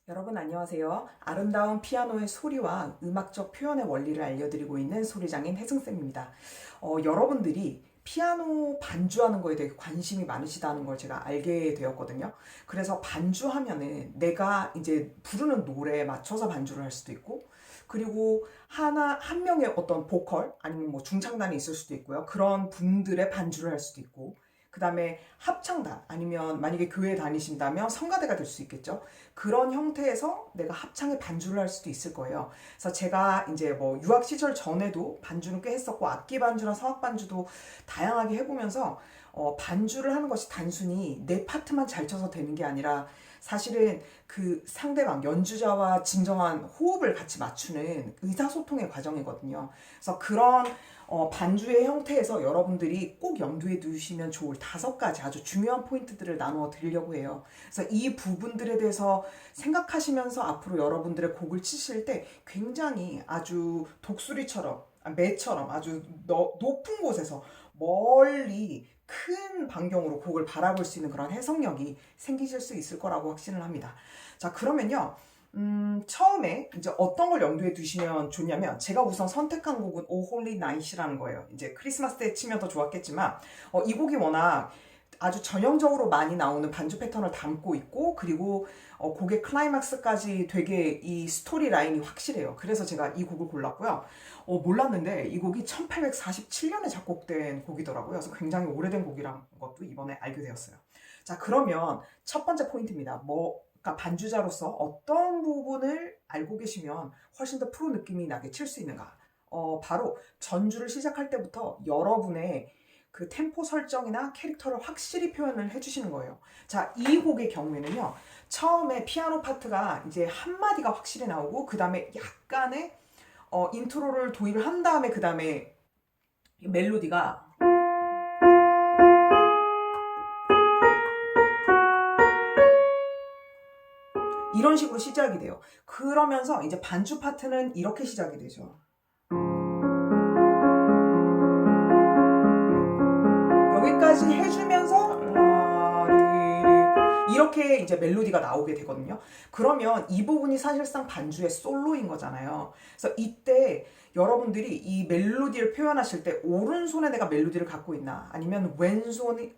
여러분 안녕하세요. 아름다운 피아노의 소리와 음악적 표현의 원리를 알려드리고 있는 소리장인 혜승쌤입니다. 여러분들이 피아노 반주하는 거에 대해 관심이 많으시다는 걸 제가 알게 되었거든요. 그래서 반주하면은 내가 이제 부르는 노래에 맞춰서 반주를 할 수도 있고, 그리고 한 명의 어떤 보컬, 아니면 뭐 중창단이 있을 수도 있고요. 그런 분들의 반주를 할 수도 있고, 그 다음에 합창단, 아니면 만약에 교회 다니신다면 성가대가 될 수 있겠죠. 그런 형태에서 내가 합창에 반주를 할 수도 있을 거예요. 그래서 제가 이제 뭐 유학 시절 전에도 반주는 꽤 했었고, 악기 반주나 성악 반주도 다양하게 해보면서 반주를 하는 것이 단순히 내 파트만 잘 쳐서 되는 게 아니라 사실은 그 상대방 연주자와 진정한 호흡을 같이 맞추는 의사소통의 과정이거든요. 그래서 그런 반주의 형태에서 여러분들이 꼭 염두에 두시면 좋을 5가지 아주 중요한 포인트들을 나누어 드리려고 해요. 그래서 이 부분들에 대해서 생각하시면서 앞으로 여러분들의 곡을 치실 때 굉장히 아주 독수리처럼, 매처럼 아주 높은 곳에서 멀리 큰 반경으로 곡을 바라볼 수 있는 그런 해석력이 생기실 수 있을 거라고 확신을 합니다. 자, 그러면요. 처음에 이제 어떤 걸 염두에 두시면 좋냐면, 제가 우선 선택한 곡은 오 홀리 나잇이라는 거예요. 이제 크리스마스 때 치면 더 좋았겠지만, 이 곡이 워낙 아주 전형적으로 많이 나오는 반주 패턴을 담고 있고, 그리고 곡의 클라이막스까지 되게 이 스토리 라인이 확실해요. 그래서 제가 이 곡을 골랐고요. 몰랐는데 이 곡이 1847년에 작곡된 곡이더라고요. 그래서 굉장히 오래된 곡이라는 것도 이번에 알게 되었어요. 자, 그러면 첫 번째 포인트입니다. 그러니까 반주자로서 어떤 부분을 알고 계시면 훨씬 더 프로 느낌이 나게 칠 수 있는가? 바로 전주를 시작할 때부터 여러분의 그 템포 설정이나 캐릭터를 확실히 표현을 해주시는 거예요. 자, 이 곡의 경우에는요, 처음에 피아노 파트가 이제 한마디가 확실히 나오고, 그 다음에 약간의 인트로를 도입을 한 다음에, 그 다음에 멜로디가 이런 식으로 시작이 돼요. 그러면서 이제 반주 파트는 이렇게 시작이 되죠. 여기까지 해주면서 이렇게 이제 멜로디가 나오게 되거든요. 그러면 이 부분이 사실상 반주의 솔로인 거잖아요. 그래서 이때 여러분들이 이 멜로디를 표현하실 때 오른손에 내가 멜로디를 갖고 있나, 아니면 왼손의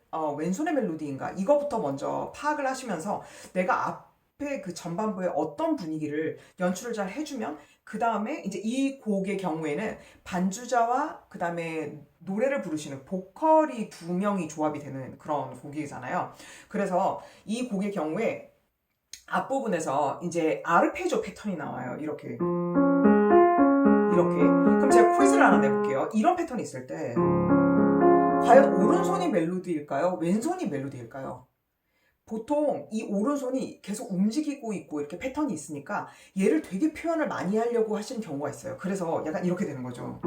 멜로디인가, 이거부터 먼저 파악을 하시면서 내가 앞에 그 전반부에 어떤 분위기를 연출을 잘 해주면, 그 다음에 이제 이 곡의 경우에는 반주자와 그 다음에 노래를 부르시는 보컬이 2명이 조합이 되는 그런 곡이잖아요. 그래서 이 곡의 경우에 앞부분에서 이제 아르페지오 패턴이 나와요. 이렇게. 그럼 제가 퀴즈를 하나 내볼게요. 이런 패턴이 있을 때 과연 오른손이 멜로디일까요? 왼손이 멜로디일까요? 보통 이 오른손이 계속 움직이고 있고 이렇게 패턴이 있으니까 얘를 되게 표현을 많이 하려고 하시는 경우가 있어요. 그래서 약간 이렇게 되는 거죠.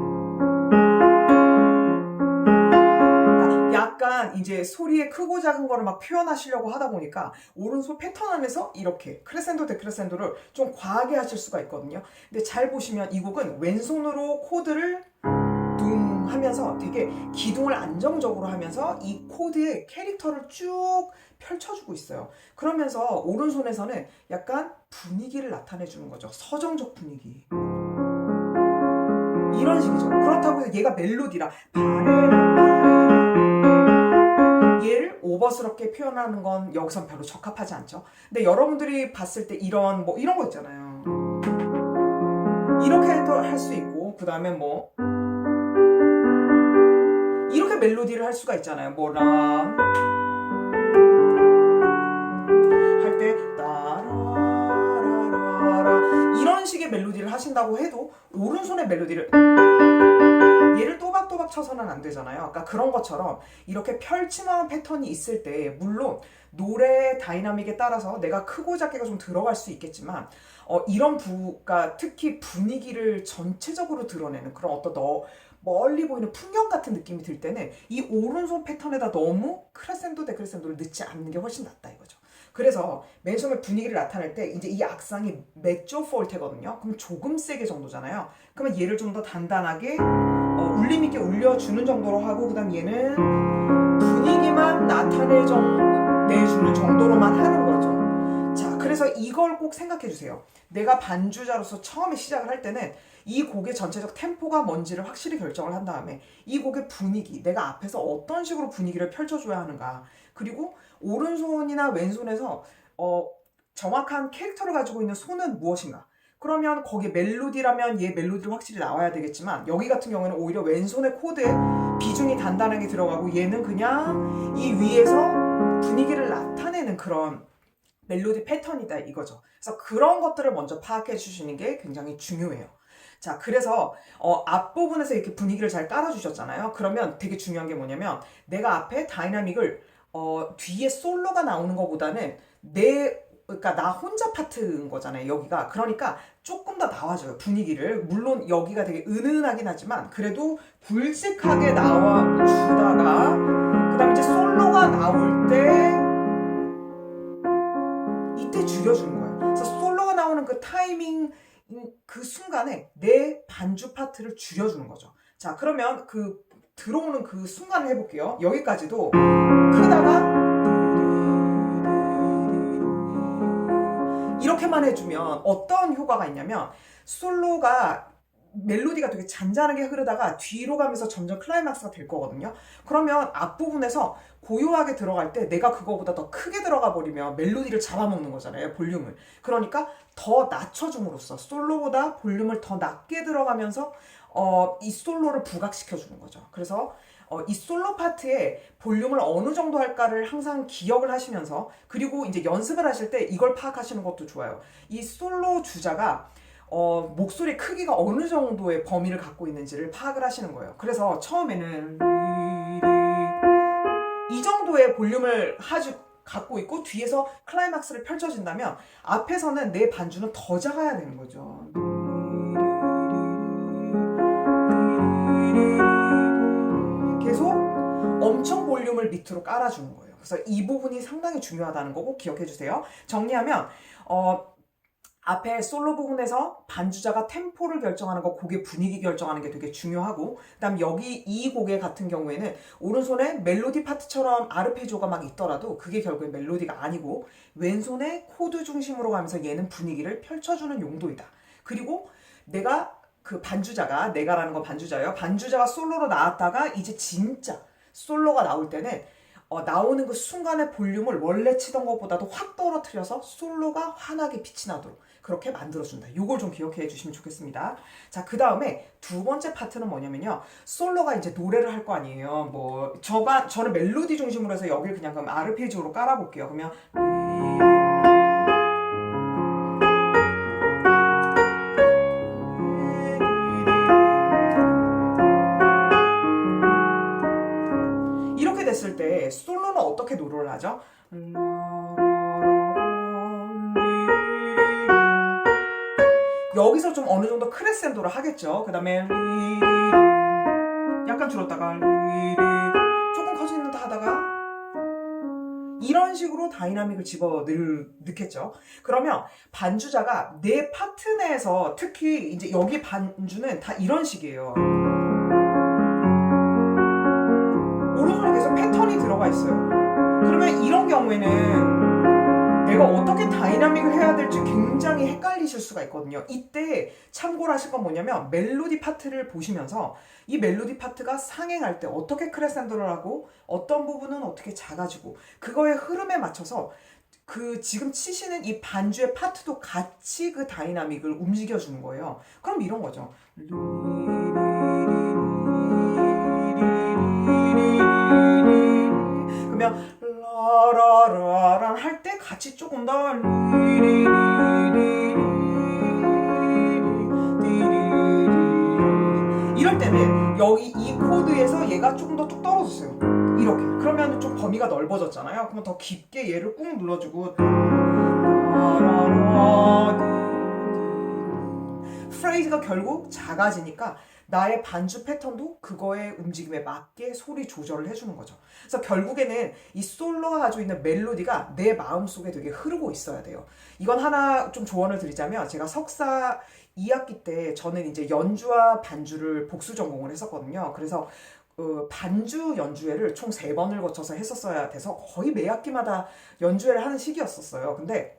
약간 이제 소리의 크고 작은 거를 막 표현하시려고 하다 보니까 오른손 패턴 안에서 이렇게 크레센도 데크레센도를 좀 과하게 하실 수가 있거든요. 근데 잘 보시면 이 곡은 왼손으로 코드를 둥 하면서 되게 기둥을 안정적으로 하면서 이 코드의 캐릭터를 쭉 펼쳐주고 있어요. 그러면서 오른손에서는 약간 분위기를 나타내주는 거죠. 서정적 분위기. 이런 식이죠. 그렇다고 해서 얘가 멜로디라 얘를 오버스럽게 표현하는 건 여기선 별로 적합하지 않죠. 근데 여러분들이 봤을 때 이런 거 있잖아요. 이렇게도 할 수 있고, 그 다음에 이렇게 멜로디를 할 수가 있잖아요. 할 때 따라라라라 이런 식의 멜로디를 하신다고 해도 오른손의 멜로디를 얘를 또박또박 쳐서는 안 되잖아요. 아까 그런 것처럼 이렇게 펼침한 패턴이 있을 때, 물론 노래 다이나믹에 따라서 내가 크고 작게가 좀 들어갈 수 있겠지만, 이런 그러니까 특히 분위기를 전체적으로 드러내는 그런 어떤 멀리 보이는 풍경 같은 느낌이 들 때는 이 오른손 패턴에다 너무 크레센도 데크레센도를 넣지 않는 게 훨씬 낫다 이거죠. 그래서 맨 처음에 분위기를 나타낼 때 이제 이 악상이 메조 폴테거든요. 그럼 조금 세게 정도잖아요. 그러면 얘를 좀 더 단단하게 울림 있게 울려주는 정도로 하고, 그 다음 얘는 분위기만 내주는 정도로만 하는 거죠. 자, 그래서 이걸 꼭 생각해 주세요. 내가 반주자로서 처음에 시작을 할 때는 이 곡의 전체적 템포가 뭔지를 확실히 결정을 한 다음에 이 곡의 분위기, 내가 앞에서 어떤 식으로 분위기를 펼쳐줘야 하는가, 그리고 오른손이나 왼손에서 정확한 캐릭터를 가지고 있는 손은 무엇인가. 그러면 거기에 멜로디라면 얘 멜로디로 확실히 나와야 되겠지만, 여기 같은 경우에는 오히려 왼손의 코드에 비중이 단단하게 들어가고 얘는 그냥 이 위에서 분위기를 나타내는 그런 멜로디 패턴이다 이거죠. 그래서 그런 것들을 먼저 파악해 주시는 게 굉장히 중요해요. 자, 그래서 앞부분에서 이렇게 분위기를 잘 깔아주셨잖아요. 그러면 되게 중요한 게 뭐냐면, 내가 앞에 다이나믹을 뒤에 솔로가 나오는 것보다는 그러니까 나 혼자 파트인 거잖아요, 여기가. 그러니까 조금 더 나와줘요, 분위기를. 물론 여기가 되게 은은하긴 하지만 그래도 굵직하게 나와주다가, 그 다음에 이제 솔로가 나올 때 이때 줄여주는 거예요. 그래서 솔로가 나오는 그 타이밍, 그 순간에 내 반주 파트를 줄여주는 거죠. 자, 그러면 그 들어오는 그 순간을 해볼게요. 여기까지도 크다가 이렇게만 해주면 어떤 효과가 있냐면, 솔로가 멜로디가 되게 잔잔하게 흐르다가 뒤로 가면서 점점 클라이막스가 될 거거든요. 그러면 앞부분에서 고요하게 들어갈 때 내가 그거보다 더 크게 들어가 버리면 멜로디를 잡아먹는 거잖아요, 볼륨을. 그러니까 더 낮춰줌으로써 솔로보다 볼륨을 더 낮게 들어가면서 이 솔로를 부각시켜 주는 거죠. 그래서 이 솔로 파트에 볼륨을 어느 정도 할까를 항상 기억을 하시면서, 그리고 이제 연습을 하실 때 이걸 파악하시는 것도 좋아요. 이 솔로 주자가 목소리 크기가 어느 정도의 범위를 갖고 있는지를 파악을 하시는 거예요. 그래서 처음에는 이 정도의 볼륨을 갖고 있고 뒤에서 클라이막스를 펼쳐진다면, 앞에서는 내 반주는 더 작아야 되는 거죠. 계속 엄청 볼륨을 밑으로 깔아주는 거예요. 그래서 이 부분이 상당히 중요하다는 거 꼭 기억해 주세요. 정리하면 앞에 솔로 부분에서 반주자가 템포를 결정하는 거, 곡의 분위기 결정하는 게 되게 중요하고, 그다음 여기 이 곡의 같은 경우에는 오른손에 멜로디 파트처럼 아르페지오가 막 있더라도 그게 결국엔 멜로디가 아니고 왼손에 코드 중심으로 가면서 얘는 분위기를 펼쳐주는 용도이다. 그리고 내가 그 반주자가, 내가라는 건 반주자예요. 반주자가 솔로로 나왔다가 이제 진짜 솔로가 나올 때는 나오는 그 순간의 볼륨을 원래 치던 것보다도 확 떨어뜨려서 솔로가 환하게 빛이 나도록 그렇게 만들어준다. 이걸 좀 기억해 주시면 좋겠습니다. 자, 그 다음에 두 번째 파트는 뭐냐면요, 솔로가 이제 노래를 할 거 아니에요. 뭐 저는 멜로디 중심으로 해서 여기를 그냥 그럼 아르페지오로 깔아볼게요. 그러면 이렇게 됐을 때 솔로는 어떻게 노래를 하죠? 여기서 좀 어느 정도 크레센도를 하겠죠. 그 다음에 약간 줄었다가 조금 커지는 듯 하다가 이런 식으로 다이나믹을 넣겠죠. 그러면 반주자가 내 파트 내에서, 특히 이제 여기 반주는 다 이런 식이에요. 오른손에 계속 패턴이 들어가 있어요. 그러면 이런 경우에는 내가 어떻게 다이나믹을 해야 될지 굉장히 헷갈리실 수가 있거든요. 이때 참고를 하실 건 뭐냐면, 멜로디 파트를 보시면서 이 멜로디 파트가 상행할 때 어떻게 크레센도를 하고 어떤 부분은 어떻게 작아지고, 그거의 흐름에 맞춰서 그 지금 치시는 이 반주의 파트도 같이 그 다이나믹을 움직여주는 거예요. 그럼 이런 거죠. 그러면 라라라란 할 때 같이 조금 더 이럴 때는 여기 이 코드에서 얘가 조금 더 쭉 떨어졌어요. 이렇게. 그러면 좀 범위가 넓어졌잖아요. 그러면 더 깊게 얘를 꾹 눌러주고 프레이즈가 결국 작아지니까 나의 반주 패턴도 그거의 움직임에 맞게 소리 조절을 해주는 거죠. 그래서 결국에는 이 솔로가 가지고 있는 멜로디가 내 마음속에 되게 흐르고 있어야 돼요. 이건 하나 좀 조언을 드리자면, 제가 석사 2학기 때 저는 이제 연주와 반주를 복수 전공을 했었거든요. 그래서 반주 연주회를 총 3번을 거쳐서 했었어야 돼서 거의 매 학기마다 연주회를 하는 시기였었어요. 근데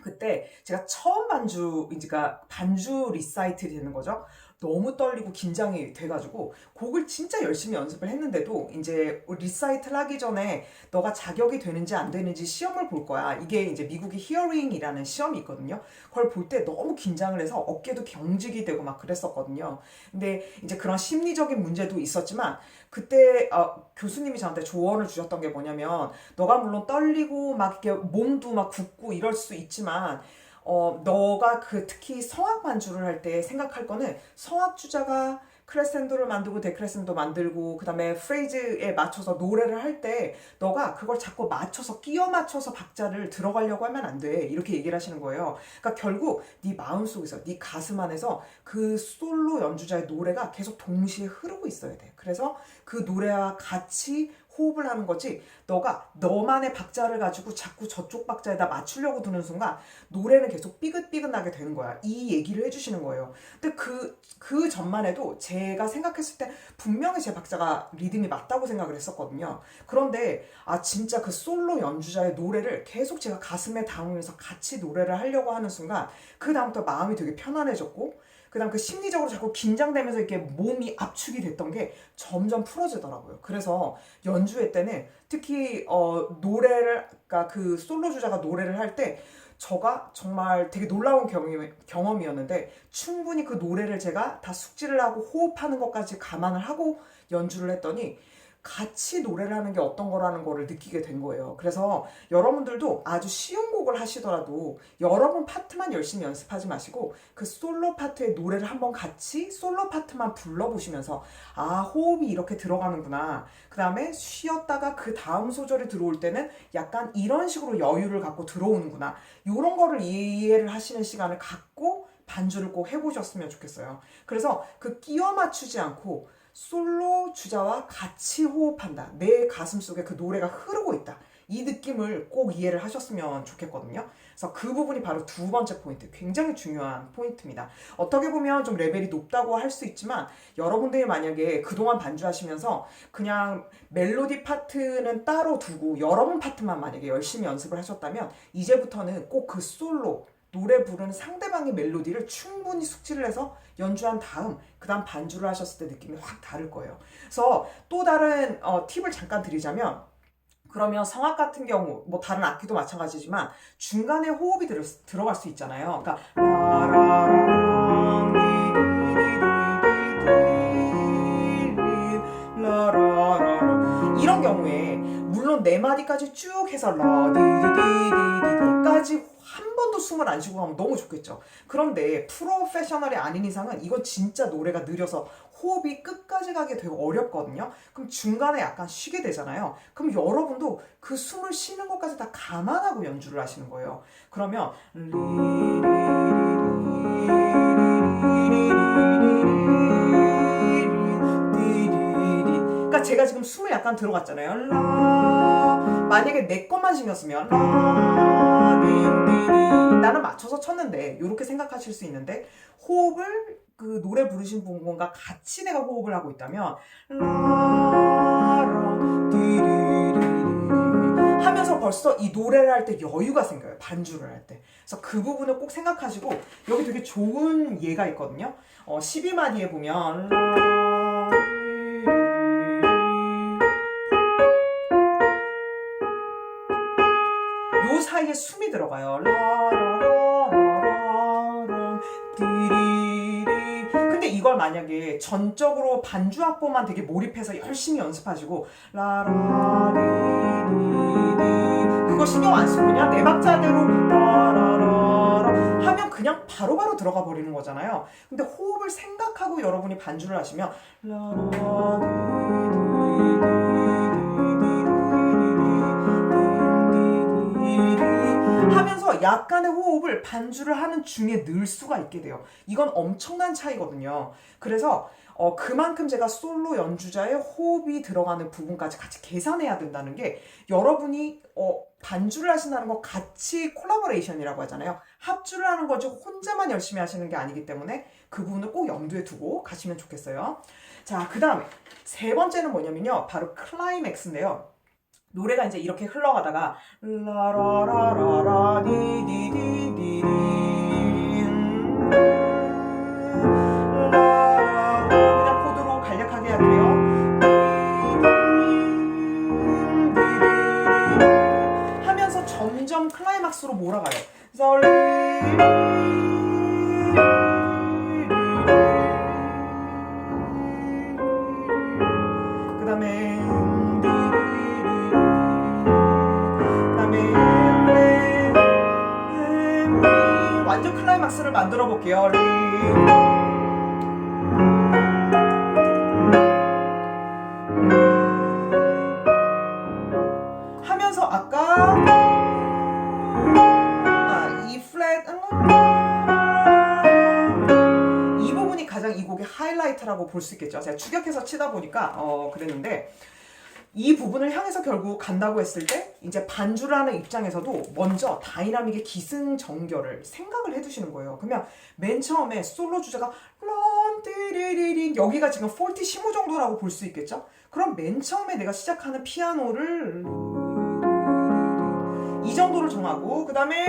그때 제가 처음 반주가 반주 리사이틀이 되는 거죠. 너무 떨리고 긴장이 돼가지고 곡을 진짜 열심히 연습을 했는데도 이제 리사이틀 하기 전에 너가 자격이 되는지 안 되는지 시험을 볼 거야. 이게 이제 미국의 히어링이라는 시험이 있거든요. 그걸 볼 때 너무 긴장을 해서 어깨도 경직이 되고 막 그랬었거든요. 근데 이제 그런 심리적인 문제도 있었지만 그때 교수님이 저한테 조언을 주셨던 게 뭐냐면 너가 물론 떨리고 막 이렇게 몸도 막 굳고 이럴 수 있지만 너가 특히 성악 반주를 할 때 생각할 거는 성악 주자가 크레센도를 만들고 데크레센도 만들고 그다음에 프레이즈에 맞춰서 노래를 할 때 너가 그걸 자꾸 맞춰서 끼워 맞춰서 박자를 들어가려고 하면 안 돼. 이렇게 얘기를 하시는 거예요. 그러니까 결국 네 마음속에서 네 가슴 안에서 그 솔로 연주자의 노래가 계속 동시에 흐르고 있어야 돼. 그래서 그 노래와 같이 호흡을 하는 거지 너가 너만의 박자를 가지고 자꾸 저쪽 박자에다 맞추려고 드는 순간 노래는 계속 삐긋삐긋나게 되는 거야. 이 얘기를 해주시는 거예요. 근데 그 전만 해도 제가 생각했을 때 분명히 제 박자가 리듬이 맞다고 생각을 했었거든요. 그런데 진짜 그 솔로 연주자의 노래를 계속 제가 가슴에 담으면서 같이 노래를 하려고 하는 순간 그 다음부터 마음이 되게 편안해졌고 그다음 그 심리적으로 자꾸 긴장되면서 이렇게 몸이 압축이 됐던 게 점점 풀어지더라고요. 그래서 연주회 때는 특히 노래를 그러니까 그 솔로 주자가 노래를 할 때 저가 정말 되게 놀라운 경험이었는데 충분히 그 노래를 제가 다 숙지를 하고 호흡하는 것까지 감안을 하고 연주를 했더니 같이 노래를 하는 게 어떤 거라는 거를 느끼게 된 거예요. 그래서 여러분들도 아주 쉬운 곡을 하시더라도 여러분 파트만 열심히 연습하지 마시고 그 솔로 파트의 노래를 한번 같이 솔로 파트만 불러보시면서 호흡이 이렇게 들어가는구나. 그 다음에 쉬었다가 그 다음 소절이 들어올 때는 약간 이런 식으로 여유를 갖고 들어오는구나. 이런 거를 이해를 하시는 시간을 갖고 반주를 꼭 해보셨으면 좋겠어요. 그래서 그 끼워 맞추지 않고 솔로 주자와 같이 호흡한다. 내 가슴 속에 그 노래가 흐르고 있다. 이 느낌을 꼭 이해를 하셨으면 좋겠거든요. 그래서 그 부분이 바로 두 번째 포인트. 굉장히 중요한 포인트입니다. 어떻게 보면 좀 레벨이 높다고 할 수 있지만 여러분들이 만약에 그동안 반주하시면서 그냥 멜로디 파트는 따로 두고 여러분 파트만 만약에 열심히 연습을 하셨다면 이제부터는 꼭 그 솔로 노래 부르는 상대방의 멜로디를 충분히 숙지를 해서 연주한 다음 그 다음 반주를 하셨을 때 느낌이 확 다를 거예요. 그래서 또 다른 팁을 잠깐 드리자면 그러면 성악 같은 경우 뭐 다른 악기도 마찬가지지만 중간에 호흡이 들어갈 수 있잖아요. 그러니까 이런 경우에 물론 네 마디까지 쭉 해서 라디디디디디까지 한 번도 숨을 안 쉬고 가면 너무 좋겠죠. 그런데 프로페셔널이 아닌 이상은 이건 진짜 노래가 느려서 호흡이 끝까지 가게 되게 어렵거든요. 그럼 중간에 약간 쉬게 되잖아요. 그럼 여러분도 그 숨을 쉬는 것까지 다 감안하고 연주를 하시는 거예요. 그러면 그러니까 제가 지금 숨을 약간 들어갔잖아요. 만약에 내 것만 신경쓰면 나는 맞춰서 쳤는데 이렇게 생각하실 수 있는데 호흡을 그 노래 부르신 분과 같이 내가 호흡을 하고 있다면 하면서 벌써 이 노래를 할 때 여유가 생겨요. 반주를 할 때. 그래서 그 부분을 꼭 생각하시고 여기 되게 좋은 예가 있거든요. 12마디에 보면 요 사이에 숨이 들어가요. 근데 이걸 만약에 전적으로 반주 악보만 되게 몰입해서 열심히 연습하시고 그거 신경 안 쓰고 그냥 내 박자대로 하면 그냥 바로바로 들어가 버리는 거잖아요. 근데 호흡을 생각하고 여러분이 반주를 하시면 하면서 약간의 호흡을 반주를 하는 중에 넣을 수가 있게 돼요. 이건 엄청난 차이거든요. 그래서 그만큼 제가 솔로 연주자의 호흡이 들어가는 부분까지 같이 계산해야 된다는 게 여러분이 반주를 하신다는 거 같이 콜라보레이션이라고 하잖아요. 합주를 하는 거지 혼자만 열심히 하시는 게 아니기 때문에 그 부분을 꼭 염두에 두고 가시면 좋겠어요. 자, 그 다음에 세 번째는 뭐냐면요. 바로 클라이맥스인데요. 노래가 이제 이렇게 흘러가다가 라라라라라 디디디디디 그냥 코드로 간략하게 할게요. 하면서 점점 클라이막스로 몰아가요. 그래서 그다음에 완전 클라이막스를 만들어 볼게요. 하면서 아까 E 플랫 이 부분이 가장 이 곡의 하이라이트라고 볼 수 있겠죠. 제가 추격해서 치다 보니까 그랬는데 이 부분을 향해서 결국 간다고 했을 때 이제 반주를 하는 입장에서도 먼저 다이나믹의 기승전결을 생각을 해두시는 거예요. 그러면 맨 처음에 솔로 주자가 런띠리리린 여기가 지금 폴티시모 정도라고 볼 수 있겠죠. 그럼 맨 처음에 내가 시작하는 피아노를 이 정도를 정하고 그 다음에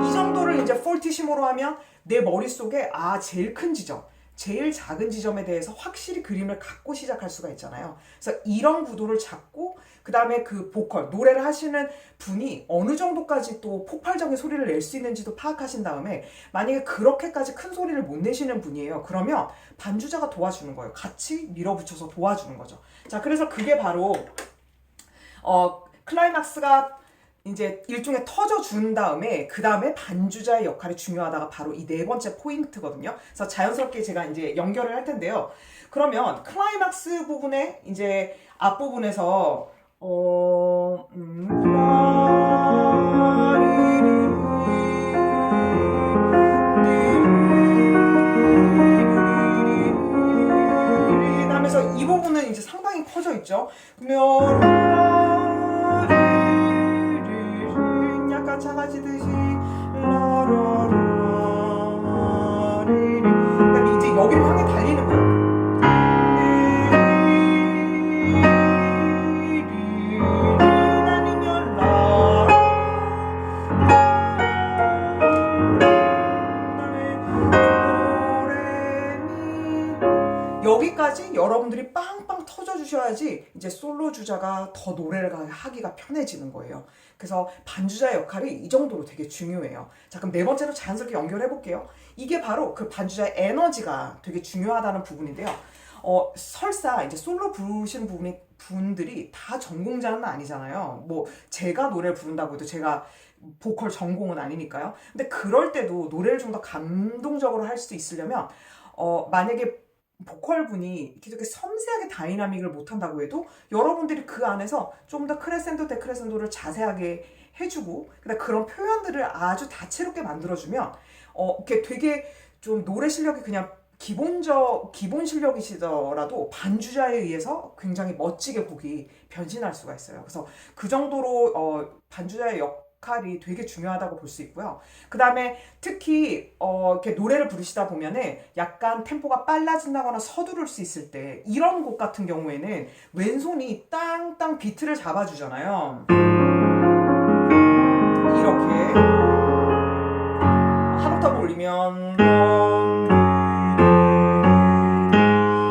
이 정도를 이제 폴티시모로 하면 내 머릿속에 제일 큰 지점 제일 작은 지점에 대해서 확실히 그림을 갖고 시작할 수가 있잖아요. 그래서 이런 구도를 잡고 그 다음에 그 보컬, 노래를 하시는 분이 어느 정도까지 또 폭발적인 소리를 낼 수 있는지도 파악하신 다음에 만약에 그렇게까지 큰 소리를 못 내시는 분이에요. 그러면 반주자가 도와주는 거예요. 같이 밀어붙여서 도와주는 거죠. 자, 그래서 그게 바로 클라이막스가 이제 일종의 터져준 다음에 그 다음에 반주자의 역할이 중요하다가 바로 이 네 번째 포인트거든요. 그래서 자연스럽게 제가 이제 연결을 할 텐데요. 그러면 클라이막스 부분에 이제 앞부분에서 하면서 이 부분은 이제 상당히 커져 있죠. 그러면 작아지듯이 그다음에 이제 여기를 향해 달리는 거예요. 여기까지 여러분들이 빵빵 터져주셔야지 이제 솔로 주자가 더 노래를 하기가 편해지는 거예요. 그래서 반주자의 역할이 이 정도로 되게 중요해요. 자, 그럼 네 번째로 자연스럽게 연결해 볼게요. 이게 바로 그 반주자의 에너지가 되게 중요하다는 부분인데요. 설사 이제 솔로 부르시는 분들이 다 전공자는 아니잖아요. 뭐 제가 노래를 부른다고 해도 제가 보컬 전공은 아니니까요. 근데 그럴 때도 노래를 좀 더 감동적으로 할 수 있으려면 만약에 보컬 분이 이렇게 섬세하게 다이나믹을 못한다고 해도 여러분들이 그 안에서 좀 더 크레센도 데크레센도를 자세하게 해주고 그런 표현들을 아주 다채롭게 만들어주면 이렇게 되게 좀 노래 실력이 그냥 기본 실력이시더라도 반주자에 의해서 굉장히 멋지게 곡이 변신할 수가 있어요. 그래서 그 정도로 반주자의 역할이 되게 중요하다고 볼 수 있고요. 그 다음에 특히 이렇게 노래를 부르시다 보면은 약간 템포가 빨라진다거나 서두를 수 있을 때 이런 곡 같은 경우에는 왼손이 땅땅 비트를 잡아주잖아요. 이렇게 한 옥타브 올리면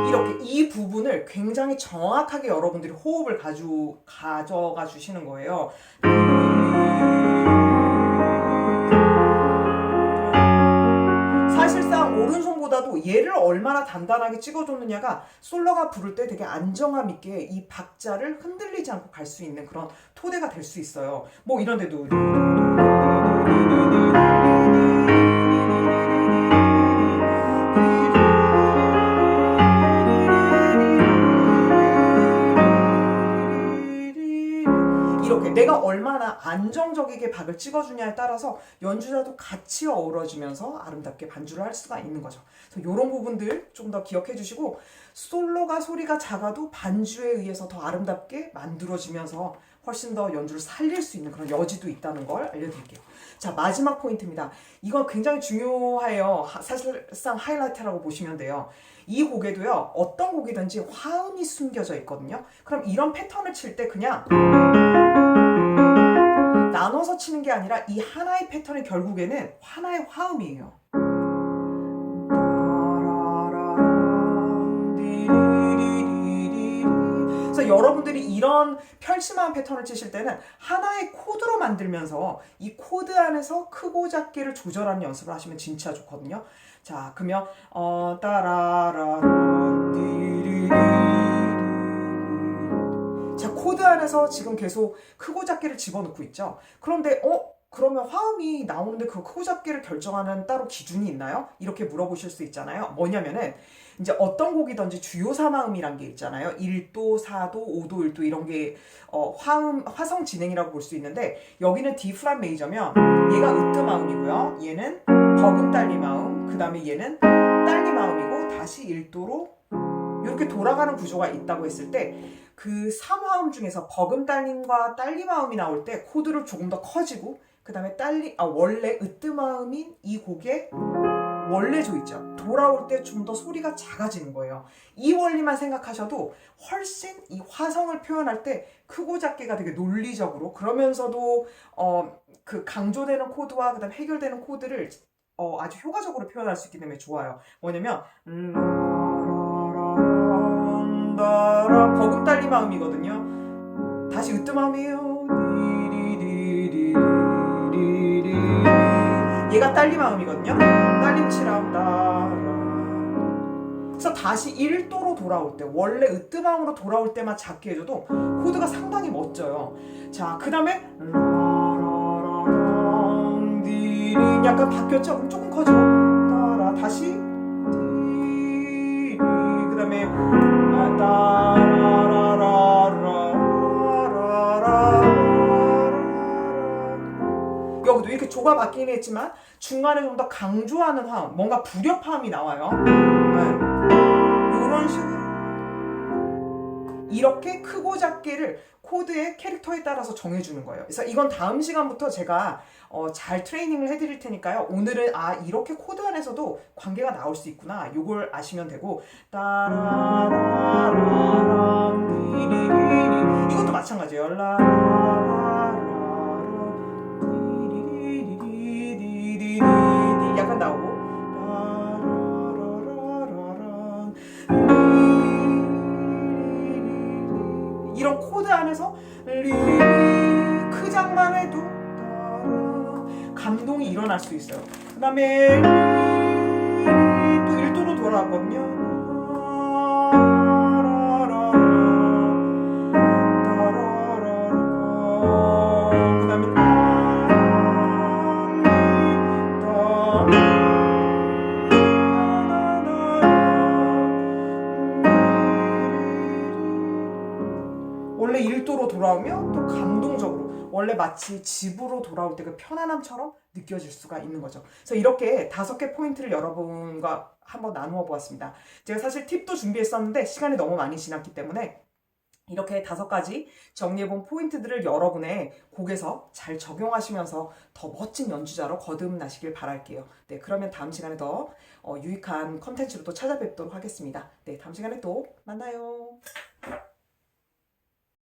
이렇게 이 부분을 굉장히 정확하게 여러분들이 호흡을 가져가 주시는 거예요. 사실상 오른손보다도 얘를 얼마나 단단하게 찍어줬느냐가 솔로가 부를 때 되게 안정감 있게 이 박자를 흔들리지 않고 갈 수 있는 그런 토대가 될 수 있어요. 뭐 이런 데도 이렇게 내가 얼마나 안정적이게 박을 찍어주냐에 따라서 연주자도 같이 어우러지면서 아름답게 반주를 할 수가 있는 거죠. 그래서 이런 부분들 좀 더 기억해 주시고 솔로가 소리가 작아도 반주에 의해서 더 아름답게 만들어지면서 훨씬 더 연주를 살릴 수 있는 그런 여지도 있다는 걸 알려드릴게요. 자, 마지막 포인트입니다. 이건 굉장히 중요해요. 사실상 하이라이트라고 보시면 돼요. 이 곡에도요, 어떤 곡이든지 화음이 숨겨져 있거든요. 그럼 이런 패턴을 칠 때 그냥 나눠서 치는 게 아니라 이 하나의 패턴이 결국에는 하나의 화음이에요. 그래서 여러분들이 이런 펼침한 패턴을 치실 때는 하나의 코드로 만들면서 이 코드 안에서 크고 작게를 조절하는 연습을 하시면 진짜 좋거든요. 자, 그러면 따라라 자, 코드 안에서 지금 계속 크고 작게를 집어넣고 있죠. 그런데 그러면 화음이 나오는데 그 크고 작게를 결정하는 따로 기준이 있나요? 이렇게 물어보실 수 있잖아요. 뭐냐면은 이제 어떤 곡이든지 주요 3화음이란 게 있잖아요. 1도, 4도, 5도, 1도 이런 게 화성 진행이라고 볼 수 있는데 여기는 D 플랫 메이저면 얘가 으뜸화음이고요. 얘는 버금 딸리마음, 그 다음에 얘는 딸리마음이고 다시 1도로 이렇게 돌아가는 구조가 있다고 했을 때 그 3화음 중에서 버금 딸림과 딸리마음이 나올 때 코드를 조금 더 커지고 그 다음에 원래 으뜸화음인 이 곡의 원래 조 있죠. 돌아올 때 좀 더 소리가 작아지는 거예요. 이 원리만 생각하셔도 훨씬 이 화성을 표현할 때 크고 작게가 되게 논리적으로 그러면서도 그 강조되는 코드와 그다음 해결되는 코드를 아주 효과적으로 표현할 수 있기 때문에 좋아요. 뭐냐면 버금 딸리마음이거든요. 다시 으뜸마음이에요. 얘가 딸리마음이거든요. 딸림치랑 따라. 그래서 다시 1도로 돌아올 때 원래 으뜸마음으로 돌아올 때만 작게 해줘도 코드가 상당히 멋져요. 자, 그 다음에 약간 바뀌었죠? 그럼 조금 커지고 따라 다시 그 다음에 여기도 이렇게 조가 바뀌긴 했지만 중간에 좀 더 강조하는 화음, 뭔가 불협화음이 나와요. 이런 식으로 이렇게 크고 작게를 코드의 캐릭터에 따라서 정해주는 거예요. 그래서 이건 다음 시간부터 제가 잘 트레이닝을 해드릴 테니까요. 오늘은 이렇게 코드 안에서도 관계가 나올 수 있구나. 요걸 아시면 되고 따라라라라리리리리 이것도 마찬가지예요. 라라라리리리리리리 약간 나오고 이런 코드 안에서 크장만 해도 감동이 일어날 수 있어요. 그 다음에 또 1도로 돌아왔거든요. 그 다음에 원래 1도로 돌아오면 또 감동적으로 원래 마치 집으로 돌아올 때 그 편안함처럼 느껴질 수가 있는 거죠. 그래서 이렇게 5개 포인트를 여러분과 한번 나누어 보았습니다. 제가 사실 팁도 준비했었는데 시간이 너무 많이 지났기 때문에 이렇게 5가지 정리해본 포인트들을 여러분의 곡에서 잘 적용하시면서 더 멋진 연주자로 거듭나시길 바랄게요. 네, 그러면 다음 시간에 더 유익한 컨텐츠로 또 찾아뵙도록 하겠습니다. 네, 다음 시간에 또 만나요.